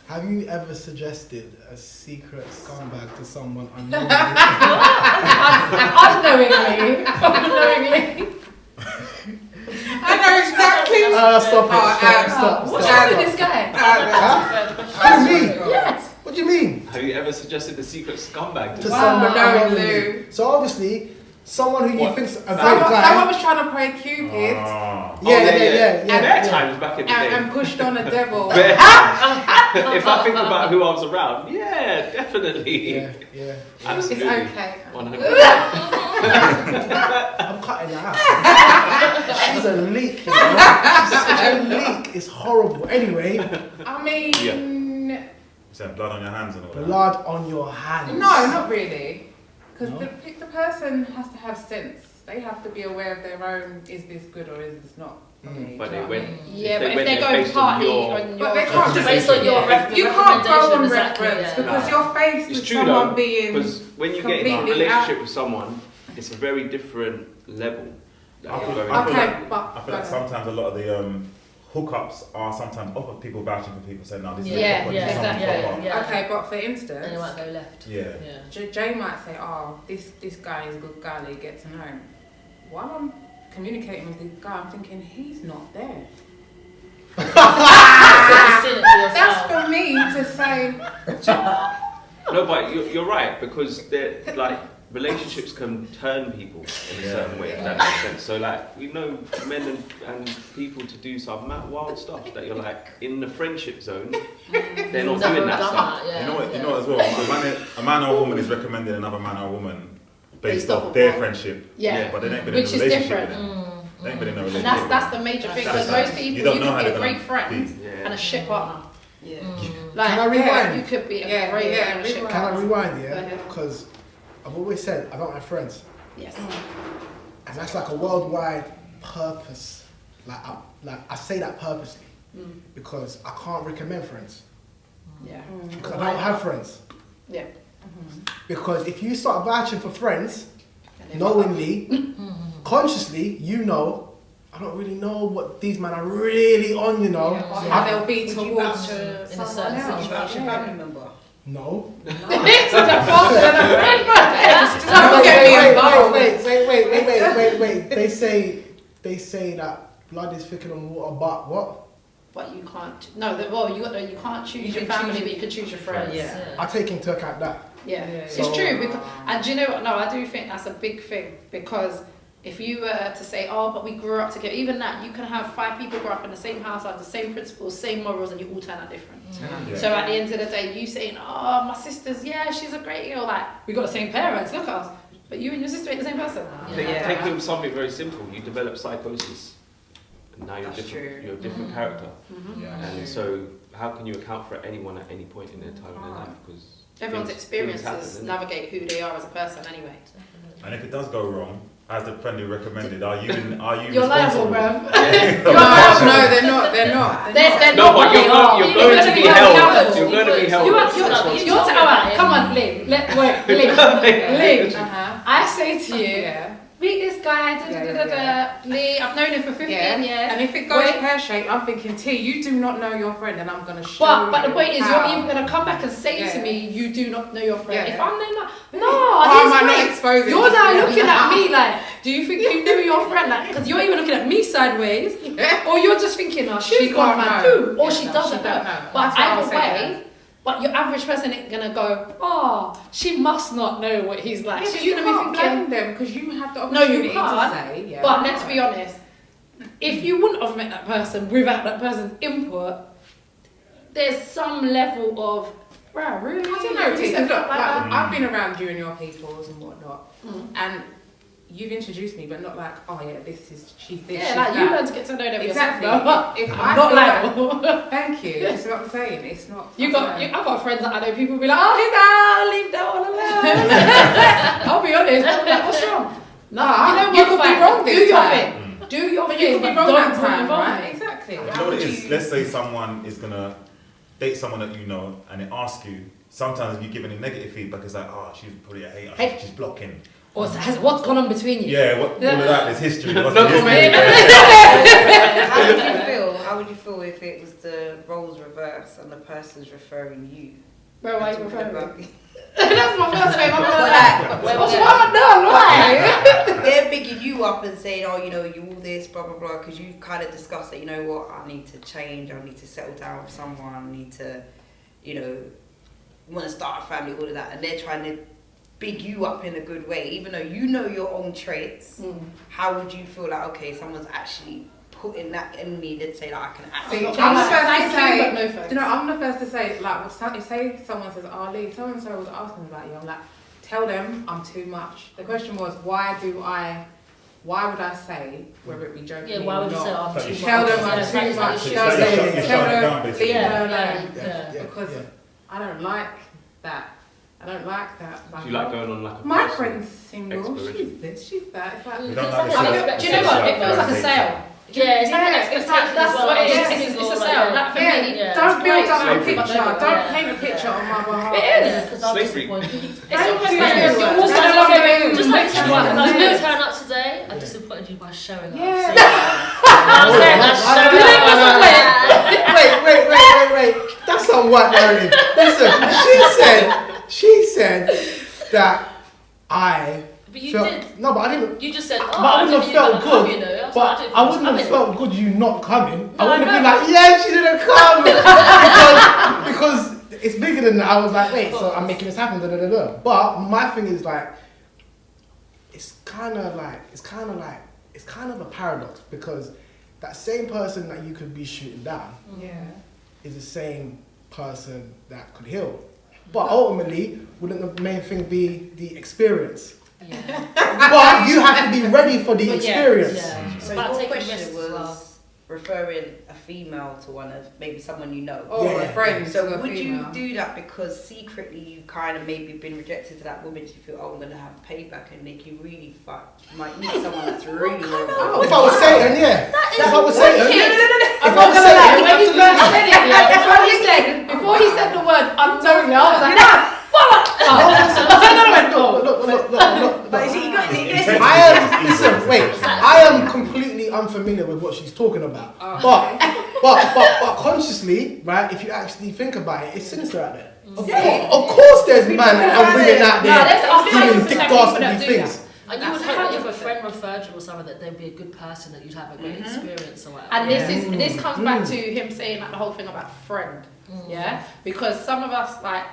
Have you ever suggested a secret scumbag to someone unknowingly? Unknowingly. I know exactly. Stop. What's wrong with this guy? Who, me? Yes. What do you mean? Have you ever suggested a secret scumbag to someone no, unknowingly? So obviously, someone who you think's a great guy. Someone was trying to play Cupid. Bare times back in the day. And pushed on a devil. If I think about who I was around, yeah, definitely. Yeah. Absolutely. It's okay. 100%. I'm cutting that out. She's a leak, you know? She's such a leak. It's horrible. Anyway. I mean... So blood on your hands and all that? Blood on your hands. No, not really. Because the person has to have sense. They have to be aware of their own, is this good or is this not? But they went. Yeah, but if they go party on your... But they can't just... Based on your You can't go on recommendation, reference because you're faced with someone being... Because when you get into a relationship with someone, it's a very different level. I feel like sometimes a lot of the hookups are sometimes people vouching for people saying, no, this is exactly. Okay, but for instance... And it might go left. Jay might say, oh, this guy is a good guy, they get to know him. While I'm communicating with this guy, I'm thinking, he's not there. That's for me to say... No, but you're right, because they're like... relationships can turn people in a certain way, if that makes sense. So like, we know men and people to do some wild stuff that you're like, in the friendship zone, they're not doing that stuff. You know as well, a man or a woman is recommending another man or a woman based off their friendship. Yeah. But they ain't been in a relationship with them. They ain't been in a relationship. And that's the major thing, because most people, you can be a great friend and a shit partner. Like, can I rewind? You could be a great friend and a shit partner. Can I rewind, Because I've always said I don't have friends. Yes. And that's like a worldwide purpose. Like I say that purposely because I can't recommend friends. Yeah. Because I don't have friends. Yeah. Because if you start vouching for friends, knowingly, consciously, you know, I don't really know what these men are really on, you know. They'll be towards in a certain situation. Family member. No. It's a father and a friend. Wait. They say that blood is thicker than water, but what? But you can't. You can't choose your family, but you can choose your friends. Yeah. I take into account that. Yeah. It's true. Because, and do you know what? No, I do think that's a big thing, because if you were to say, oh, but we grew up together, even that, you can have 5 people grow up in the same house, have the same principles, same morals, and you all turn out different. So at the end of the day, you saying, oh, my sister's, she's a great girl, like, we got the same parents, look at us. But you and your sister ain't the same person. Take something very simple. You develop psychosis. And now you're different. You're a different character. And so how can you account for anyone at any point in their time in their life? Because everyone's experiences navigate who they are as a person anyway. And if it does go wrong, as the friend who recommended, are you You're liable, bruv. No, they're not. They're No, not, but you're going to be held. You're going to be held. You're come on, Ling. Ling. I say to you, meet this guy, Lee, I've known him for 15 years. And if it goes pear-shaped, I'm thinking, T, you do not know your friend, and I'm going to show you. But the point is, you're even going to come back and say to me, you do not know your friend. If I'm there, you're now looking at me like, do you think you know your friend? Like, because you're even looking at me sideways, or you're just thinking, oh, she's gone mad too, or she doesn't know. But either way, but your average person ain't gonna go, oh, she must not know what he's like. Yeah, She's you gonna be can't thinking blame them because you have the opportunity to say. But let's be honest, if you wouldn't have met that person without that person's input, there's some level of, really? I don't know, Tina, look, I've been around you and your peoples and whatnot, and you've introduced me, but not like, oh yeah, she's this, yeah, like you learn to get to know them exactly. yourself. If I'm not liable. Thank you. That's what I'm saying. It's not. I've got friends that I know people be like, oh, leave that all alone. I'll be honest. I'm like, what's wrong? No, you could be wrong this time. Do your thing. You could be wrong that time, right? Exactly. You know what it is? Let's say someone is gonna date someone that you know, and they ask you. Sometimes if you give any negative feedback, it's like, oh, she's probably a hater. She's blocking. Or what's gone on between you? Yeah, all of that is history. How did you feel? how would you feel if it was the roles reversed and the person's referring you? Bro, why are you Talking referring about me? That's my first name. I'm But like, like, what's wrong? No, why? they're bigging you up and saying, oh, you know, you all this, blah, blah, blah, because you've kind of discussed that, you know what, I need to change, I need to settle down with someone, I need to, you know, want to start a family, all of that, and they're trying to big you up in a good way, even though you know your own traits. How would you feel like, okay, someone's actually putting that in me that say that I can actually I'm change? the first to say, but no thanks. you know, I'm the first to say, like, if say someone says, oh, Lee, so and so was asking about you, I'm like, tell them I'm too much. The question was, why would I say, whether it be joking Yeah, why or would you say not, I'm too much? tell them I'm Yeah, too like, much, you tell should. them, You're tell shutting it down, them, basically. leave her Yeah, alone. yeah. Because I don't like that. I don't like that. Do you like going on like a my personal friend's single, exploration? she's this, she's that. It's like, We don't It's like like the a- Do you know what? It feels like a sale. Yeah, it's Yeah, like an it's expectation like- That's as well. what it is. Like, It's a single, sale. like, That for yeah, me. Yeah. don't build up a Slavery. picture. Yeah. Don't paint a picture on my behalf. It is. Yeah, because I'm Slavery. disappointed. It's almost Yeah. like you're That's also what like I'm doing. Just like That's someone, what I'm like, doing. you turn up today, I disappointed you by showing up. Yeah. So, I'm saying that's showing up. Wait. That's some white narrative. Listen, she said that I But you felt, did. no, but I didn't. You just said, oh, But I wouldn't have felt good. You know? But I wouldn't have felt good you not coming. I No, wouldn't I have been know. like, yeah, she didn't come because it's bigger than that. I was like, wait, so I'm making this happen. Da, da, da, da. But my thing is like, it's kind of a paradox because that same person that you could be shooting down Yeah. is the same person that could heal. But ultimately, wouldn't the main thing be the experience? Yeah. But you have to be ready for the But yeah, experience. Yeah. So About your taking question risks was as well. referring a female to one of maybe someone you know. Or Yeah. a friend. So to a would you female. do that because secretly you kind of maybe been rejected to that woman? Do you feel, oh, I'm gonna have payback and make you really fuck? You might meet someone that's really Oh, If I was Satan, yeah. If I was Satan, I'm if I not was gonna lie, Satan, when you absolutely. first said it, yeah, before he said the word unknowingly, I was like, Look. But is it, you got I am completely unfamiliar with what she's talking about. But consciously, right, if you actually think about it, it's sinister out there. Of course there's men and women out there doing dick dastardly things. And you would hope that if a friend referred you or someone that they'd be a good person, that you'd have a great experience or whatever. and this comes back to him saying like the whole thing about friend, yeah, because some of us like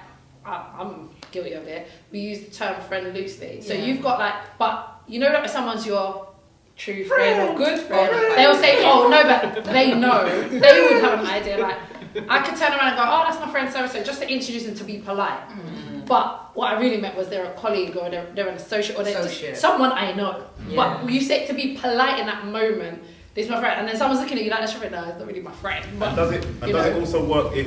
I'm guilty of it. We use the term friend loosely. So you've got like, but you know that if someone's your true friend or good friend, they'll say, oh no, but they know, they would have an idea. Like I could turn around and go, oh, that's my friend so just to introduce them to be polite. But what I really meant was they're a colleague or they're an associate or they're just someone I know. But you say to be polite in that moment, this is my friend, and then someone's looking at you like, that's your friend. No, it's not really my friend. But, And does it also work if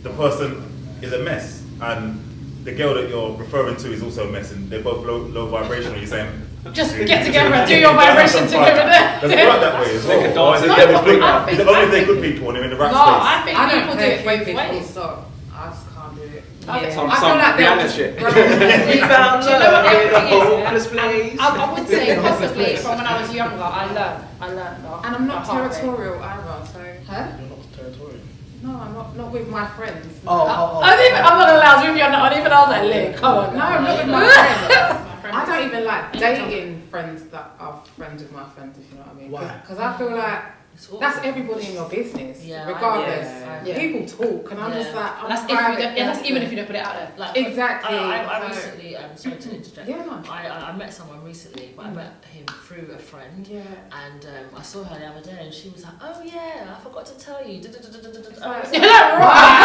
the person is a mess and the girl that you're referring to is also a mess and they're both low vibrational? You're saying just get together and do your vibration together there. Does it work that way as well? Make a Or dance is it together. is it only if they're good people and they're in the right No, space? I think people do it both ways. Stop. I just can't do it. Some I feel like Rihanna they're shit. Do you know what everything is? place. I would say possibly from when I was younger, I learned. And I'm not territorial either, so. Huh? You're not territorial. No, I'm not with my friends. Oh. I'm not allowed with you, not even I was like, Lick, come on. No, I'm not with my friends. I don't even like dating friends that are friends with my friends, if you know what I mean. Why? Because I feel like that's everybody in your business, regardless. People talk, and I'm just like, I'm that's private. that's even if you don't put it out there. Like, Exactly. I recently, sorry to interject. Yeah, no. I met someone recently, but I met him through a friend. Yeah. And I saw her the other day, and she was like, "Oh yeah, I forgot to tell you." I was You're like, right.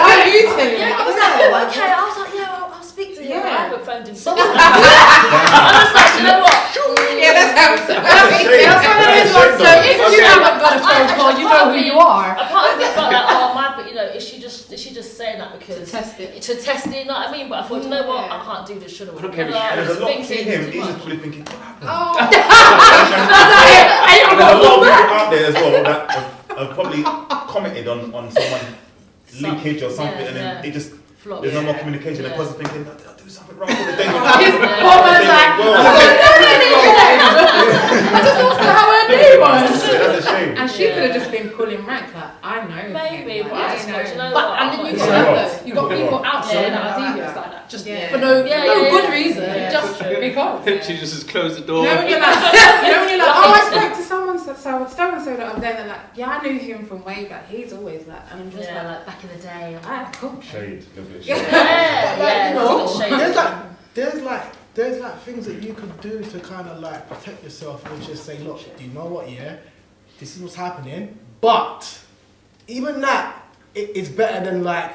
Why are you telling me? yeah, I was like, "Oh, okay." I was like, "Yeah, I'll speak to him." Yeah. I haven't phoned him. I was like, "You know what?" Yeah, that's how it's So if you haven't got a phone call, you know who you are. A part of me felt like, oh my, but you know, is she just saying that because To test it. To test it, you know what I mean? But I thought, you know what, I can't do this, should I? I don't care if And there's a lot to Thinking him. too He's just much. probably thinking, what happened? Oh. There's a lot of people out there as well that have probably commented on someone's leakage or something, and then it just Flop. there's no more communication. The Yeah. person thinking, did I do something wrong for the day? His woman's like, I just want to know how I knew he was. That's a shame. And she could have just been pulling rank, like, I know Maybe, him. but Like, I just thought, you know But what? and then you Yeah. got Yeah. though. You got people out there that are devious like that, just Yeah. for no good Yeah. reason, Yeah. just because. She just has closed the You door. know when you're like, oh, I spoke to someone so the other day, they're like, yeah, I knew him from way back. He's always like, and I'm just like back in the day. Alright, cool. Shade, a little bit of Yeah. shade. Yeah, you know, it's a bit shady. there's like things that you could do to kind of like protect yourself and just say, look, do you know what? Yeah, this is what's happening. But even that, it's better than like,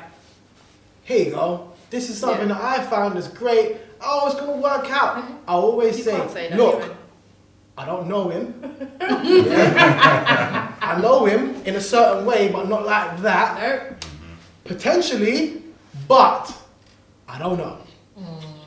here you go. This is something that I found is great. Oh, it's gonna work out. I always You say, can't say that, look, even. I don't know him. Yeah. I know him in a certain way, but not like that. No. Potentially, but I don't know.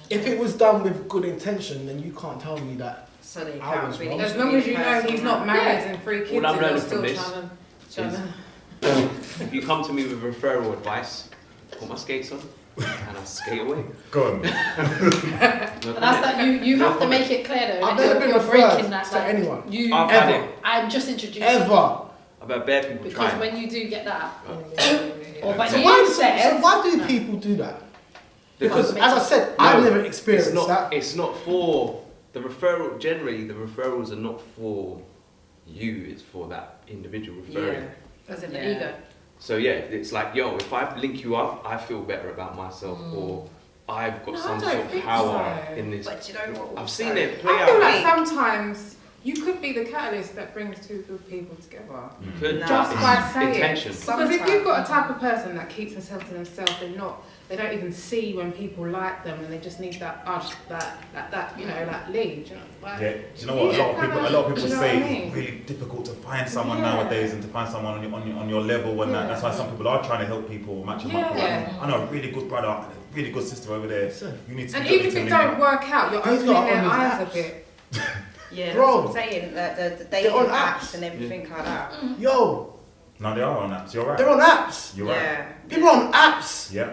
If it was done with good intention, then you can't tell me that. So they I can't was really. wrong. As long as you know he's not married and 3 kids, All I'm and you're learning still from this trying to. If you come to me with referral advice, put my skates on and I skate away. Go on. No That's comment. that you No have to comment. make it clear though. I've that never been you're referred breaking that to like, anyone. You I've had Ever. it. I'm just introducing Ever. About bare people because trying. when you do get that, or Yeah. when So you why, said, so why do people do that? Because, Because- as I said, No, I've never experienced it's not, that. It's not for the referral. Generally, the referrals are not for you. It's for that individual referring. as in Yeah. the ego. So yeah, it's like, yo, if I link you up, I feel better about myself, or I've got No, I some don't sort of think power so. in this. But you know what? I've also? seen it play I feel out. like sometimes you could be the catalyst that brings 2 good people together. You could No. Just it's by saying. intention. Because if you've got a type of person that keeps themselves to themselves, they don't even see when people like them, and they just need that urge, that you know, like lead. You know, like, Yeah, do you know what? A lot of people Do you know say what I mean? it's really difficult to find someone Yeah. nowadays and to find someone on your level, and that's why some people are trying to help people match them up. Yeah. I know a really good brother, and a really good sister over there. Listen, You need to. And you even if need it to link don't work out, you're These opening lot are their on these eyes a apps. bit. Yeah, Bro. that's what I'm saying. The They're dating on apps apps. and everything like that. Yo, No, they are on apps. You're right. they're on apps. You're right. Yeah. People are on apps. Yeah.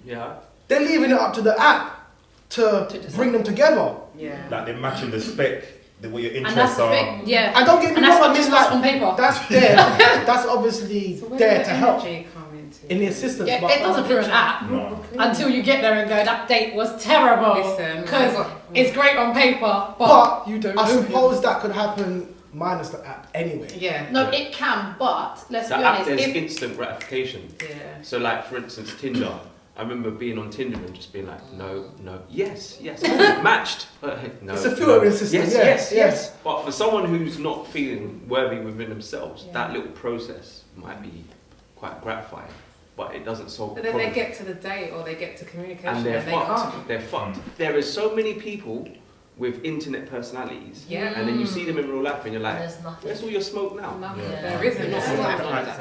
Yeah. They're leaving it up to the app to decide. bring them together. Yeah. Like they're matching the spec, what your And that's interests the are. thing, yeah. And don't get me And that's wrong, I not mean just what's like on paper. that's there. That's obviously So where there does to the help energy come into? in the assistance. Yeah, but it doesn't through an app No. until you get there and go, that date was terrible. Listen, Because I've got- it's great on paper, but But you don't I know. suppose that could happen minus the app anyway. Yeah. No, it can, but let's The be app, honest. there's If, instant gratification. Yeah. So like, for instance, Tinder. I remember being on Tinder and just being like, no, yes, oh, matched. No, It's a filtering system, Yes. yes. But for someone who's not feeling worthy within themselves, Yeah. that little process might be quite gratifying, but it doesn't solve But the then they problem. get to the date or they get to communication And they're they fucked. can't. They're fucked. There is so many people with internet personalities, Yeah. and then you see them in real life, and you're like, There's nothing. where's all your smoke now? Nothing. Yeah. There isn't. Yeah. It's Yeah. not like that.